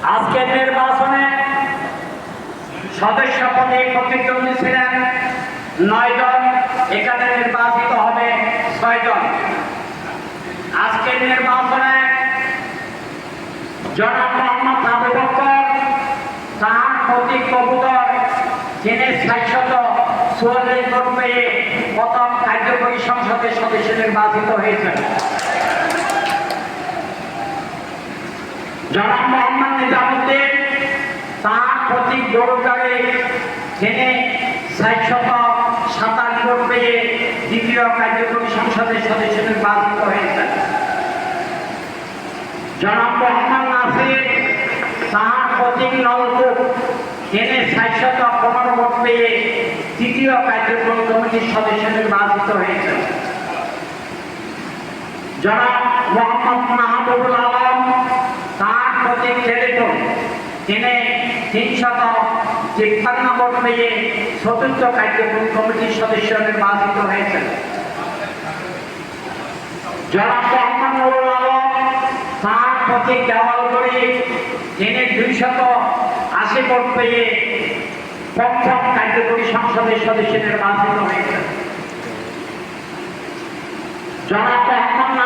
আজকের নির্বাচনে সদস্য পদে প্রতিদ্বন্দ্বী ছিলেন 9 জন, এখানে নির্বাচিত হবে 6 জন। আজকের নির্বাচনে জনাব মোহাম্মদ আবু বকর, তার প্রতীক কবুতর, যিনি 644 ভোট পেয়ে প্রথম কার্যকরী সংসদের সদস্য নির্বাচিত হয়েছেন। জনাব মোহাম্মদ নিজামুদ্দিন, তার প্রতীক গরুর গাড়ি, যিনি 627 ভোট পেয়ে দ্বিতীয় কার্যকরী সংসদের সদস্য নির্বাচিত হয়েছেন। জনাব মোহাম্মদ নাসির, তার প্রতীক নলকূপ, তিনি 615 ভোট পেয়ে তৃতীয় কার্যকরী কমিটির সদস্য নির্বাচিত হয়েছেন। জনাব মোহাম্মদ মাহবুবুল আলম, তার প্রতীক টেলিফোন, তিনি 353 ভোট পেয়ে চতুর্থ কার্যকরী কমিটির সদস্য নির্বাচিত হয়েছেন। জনাব মোহাম্মদ নুরুল আলম, তার প্রতীক দেওয়ালগড়ি, তিনি 280 ভোট পেয়ে পঞ্চম কার্যকরী সংসদের সদস্য নির্বাচিত হয়েছেন। জনাব